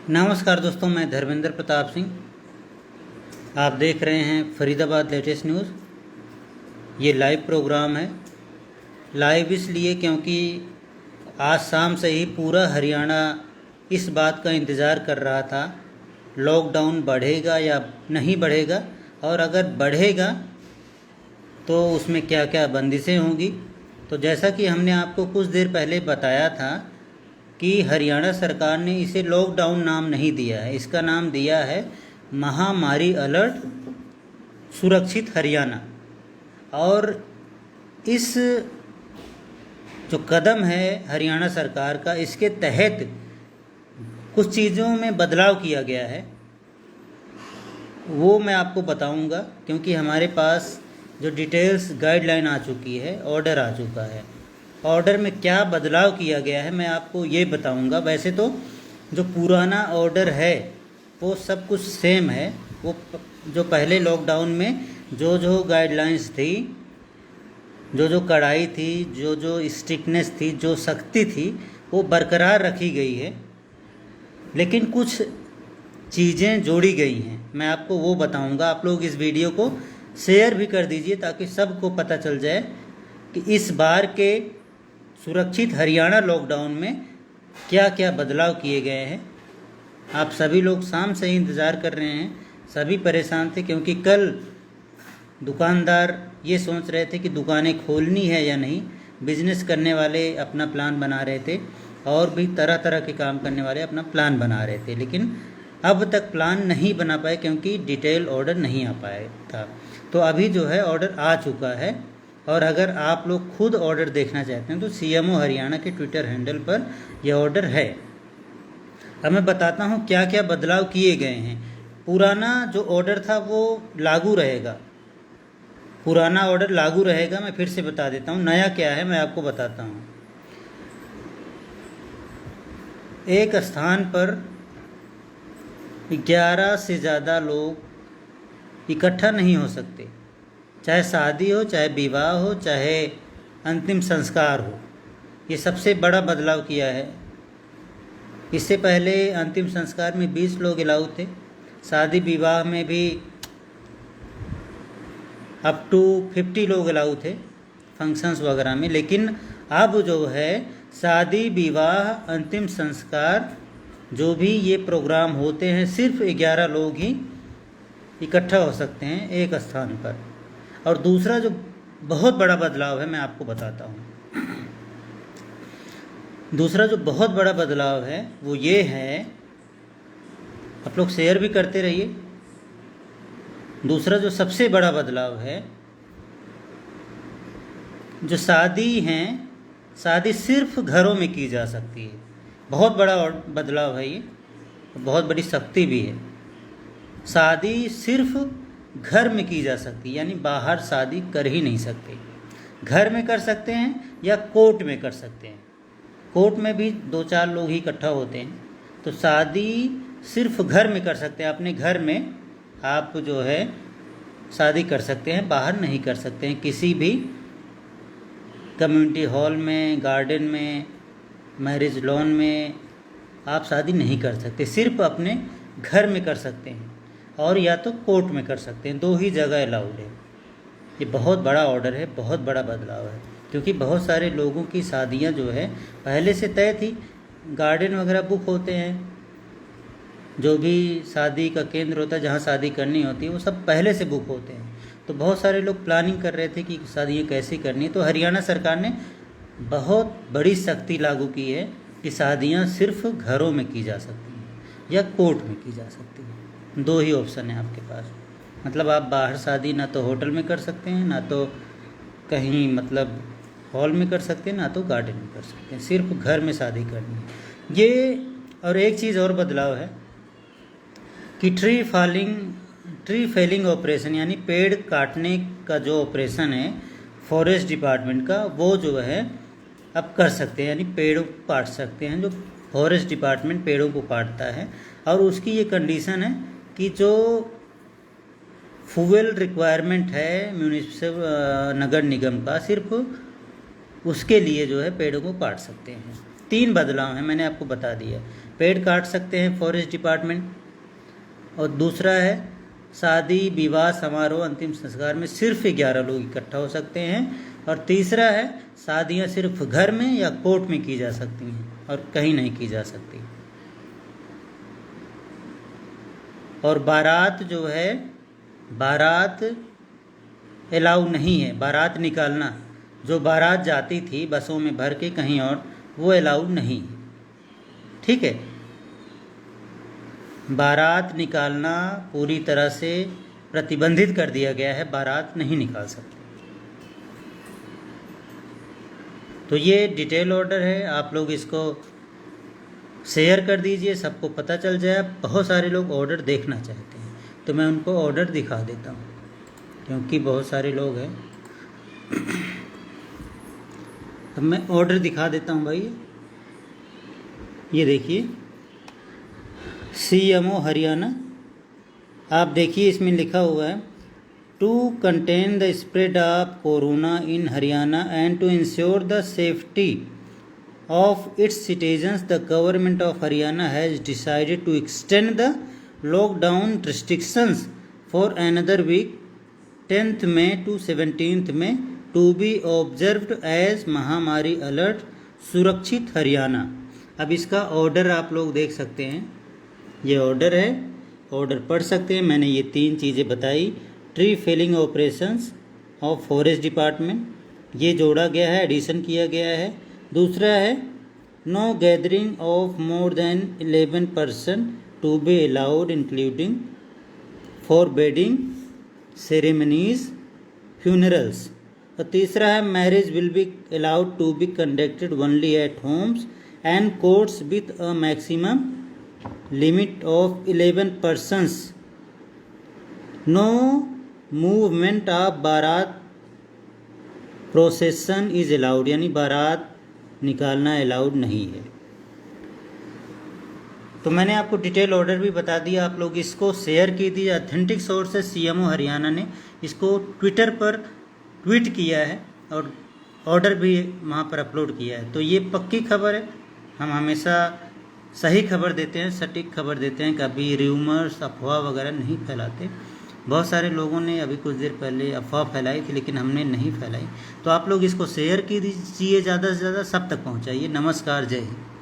नमस्कार दोस्तों, मैं धर्मेंद्र प्रताप सिंह। आप देख रहे हैं फरीदाबाद लेटेस्ट न्यूज़। ये लाइव प्रोग्राम है। लाइव इसलिए क्योंकि आज शाम से ही पूरा हरियाणा इस बात का इंतज़ार कर रहा था, लॉकडाउन बढ़ेगा या नहीं बढ़ेगा, और अगर बढ़ेगा तो उसमें क्या क्या बंदिशें होंगी। तो जैसा कि हमने आपको कुछ देर पहले बताया था कि हरियाणा सरकार ने इसे लॉकडाउन नाम नहीं दिया है, इसका नाम दिया है महामारी अलर्ट सुरक्षित हरियाणा। और इस जो कदम है हरियाणा सरकार का, इसके तहत कुछ चीज़ों में बदलाव किया गया है, वो मैं आपको बताऊंगा। क्योंकि हमारे पास जो डिटेल्स गाइडलाइन आ चुकी है, ऑर्डर आ चुका है, ऑर्डर में क्या बदलाव किया गया है मैं आपको ये बताऊंगा। वैसे तो जो पुराना ऑर्डर है वो सब कुछ सेम है। वो जो पहले लॉकडाउन में जो जो गाइडलाइंस थी, जो जो कड़ाई थी, जो जो स्ट्रिक्टनेस थी, जो सख्ती थी, वो बरकरार रखी गई है, लेकिन कुछ चीज़ें जोड़ी गई हैं। मैं आपको वो बताऊंगा। आप लोग इस वीडियो को शेयर भी कर दीजिए ताकि सबको पता चल जाए कि इस बार के सुरक्षित हरियाणा लॉकडाउन में क्या क्या बदलाव किए गए हैं। आप सभी लोग शाम से ही इंतज़ार कर रहे हैं, सभी परेशान थे, क्योंकि कल दुकानदार ये सोच रहे थे कि दुकानें खोलनी है या नहीं। बिजनेस करने वाले अपना प्लान बना रहे थे, और भी तरह तरह के काम करने वाले अपना प्लान बना रहे थे, लेकिन अब तक प्लान नहीं बना पाए क्योंकि डिटेल ऑर्डर नहीं आ पाया था। तो अभी जो है ऑर्डर आ चुका है, और अगर आप लोग खुद ऑर्डर देखना चाहते हैं तो सीएमओ हरियाणा के ट्विटर हैंडल पर यह ऑर्डर है। अब मैं बताता हूँ क्या क्या बदलाव किए गए हैं। पुराना जो ऑर्डर था वो लागू रहेगा, पुराना ऑर्डर लागू रहेगा। मैं फिर से बता देता हूँ नया क्या है, मैं आपको बताता हूँ। एक स्थान पर 11 से ज़्यादा लोग इकट्ठा नहीं हो सकते, चाहे शादी हो, चाहे विवाह हो, चाहे अंतिम संस्कार हो। ये सबसे बड़ा बदलाव किया है। इससे पहले अंतिम संस्कार में 20 लोग अलाउ थे, शादी विवाह में भी अप टू 50 लोग अलाउ थे फंक्शंस वगैरह में। लेकिन अब जो है शादी विवाह अंतिम संस्कार जो भी ये प्रोग्राम होते हैं, सिर्फ 11 लोग ही इकट्ठा हो सकते हैं एक स्थान पर। और दूसरा जो बहुत बड़ा बदलाव है मैं आपको बताता हूँ। दूसरा जो बहुत बड़ा बदलाव है वो ये है, आप लोग शेयर भी करते रहिए। दूसरा जो सबसे बड़ा बदलाव है, जो शादी हैं, शादी सिर्फ घरों में की जा सकती है। बहुत बड़ा बदलाव है ये, बहुत बड़ी सख्ती भी है। शादी सिर्फ घर में की जा सकती है, यानी बाहर शादी कर ही नहीं सकते। घर में कर सकते हैं या कोर्ट में कर सकते हैं। कोर्ट में भी 2-4 लोग ही इकट्ठा होते हैं। तो शादी सिर्फ घर में कर सकते हैं, अपने घर में आप जो है शादी कर सकते हैं, बाहर नहीं कर सकते हैं। किसी भी कम्युनिटी हॉल में, गार्डन में, मैरिज लॉन में आप शादी नहीं कर सकते, सिर्फ अपने घर में कर सकते हैं, और या तो कोर्ट में कर सकते हैं। 2 ही जगह अलाउड है। ये बहुत बड़ा ऑर्डर है, बहुत बड़ा बदलाव है, क्योंकि बहुत सारे लोगों की शादियां जो है पहले से तय थी। गार्डन वगैरह बुक होते हैं, जो भी शादी का केंद्र होता है, जहाँ शादी करनी होती है, वो सब पहले से बुक होते हैं। तो बहुत सारे लोग प्लानिंग कर रहे थे कि शादियाँ कैसे करनी है। तो हरियाणा सरकार ने बहुत बड़ी सख्ती लागू की है कि शादियाँ सिर्फ घरों में की जा सकती हैं या कोर्ट में की जा सकती हैं। 2 ही ऑप्शन है आपके पास। मतलब आप बाहर शादी ना तो होटल में कर सकते हैं, ना तो कहीं मतलब हॉल में कर सकते हैं, ना तो गार्डन में कर सकते हैं, सिर्फ घर में शादी करनी है ये। और एक चीज़ और बदलाव है कि ट्री फेलिंग ऑपरेशन, यानी पेड़ काटने का जो ऑपरेशन है फॉरेस्ट डिपार्टमेंट का, वो जो है अब कर सकते हैं, यानी पेड़ों को काट सकते हैं। जो फॉरेस्ट डिपार्टमेंट पेड़ों को काटता है, और उसकी ये कंडीशन है कि जो फ्यूल रिक्वायरमेंट है म्यूनिसिपल नगर निगम का, सिर्फ उसके लिए जो है पेड़ों को काट सकते हैं। 3 बदलाव हैं, मैंने आपको बता दिया। पेड़ काट सकते हैं फॉरेस्ट डिपार्टमेंट, और दूसरा है शादी विवाह समारोह अंतिम संस्कार में सिर्फ 11 लोग इकट्ठा हो सकते हैं, और तीसरा है शादियां सिर्फ घर में या कोर्ट में की जा सकती हैं और कहीं नहीं की जा सकती। और बारात जो है, बारात अलाउ नहीं है, बारात निकालना, जो बारात जाती थी बसों में भर के कहीं और, वो अलाउ नहीं है। ठीक है, बारात निकालना पूरी तरह से प्रतिबंधित कर दिया गया है, बारात नहीं निकाल सकते। तो ये डिटेल ऑर्डर है, आप लोग इसको शेयर कर दीजिए, सबको पता चल जाए। बहुत सारे लोग ऑर्डर देखना चाहते हैं, तो मैं उनको ऑर्डर दिखा देता हूँ, क्योंकि बहुत सारे लोग हैं। अब मैं ऑर्डर दिखा देता हूँ भाई। ये देखिए, CMO हरियाणा, आप देखिए इसमें लिखा हुआ है, to contain the spread of corona in Haryana and to ensure the safety of its citizens, the government of Haryana has decided to extend the lockdown restrictions for another week, 10th May to 17th May, to be observed as महामारी alert सुरक्षित हरियाणा। अब इसका order आप लोग देख सकते हैं, ये ऑर्डर है, ऑर्डर पढ़ सकते हैं। मैंने ये 3 चीज़ें बताई। Tree felling operations of forest department, ये जोड़ा गया है, एडिशन किया गया है। दूसरा है no gathering of more than 11 person to be allowed including for wedding ceremonies funerals. और तीसरा है marriage will be allowed to be conducted only at homes and courts with a maximum limit of 11 persons। No movement of baraat procession is allowed, यानी बारात निकालना allowed नहीं है। तो मैंने आपको डिटेल ऑर्डर भी बता दिया, आप लोग इसको शेयर कीजिए। ऑथेंटिक सोर्स है CMO हरियाणा ने इसको ट्विटर पर ट्वीट किया है और ऑर्डर भी वहाँ पर अपलोड किया है। तो ये पक्की खबर है, हम हमेशा सही खबर देते हैं, सटीक खबर देते हैं, कभी र्यूमर्स अफवाह वगैरह नहीं फैलाते। बहुत सारे लोगों ने अभी कुछ देर पहले अफवाह फैलाई थी, लेकिन हमने नहीं फैलाई। तो आप लोग इसको शेयर कीजिए, ज़्यादा से ज़्यादा सब तक पहुंचाइए। नमस्कार, जय हिंद।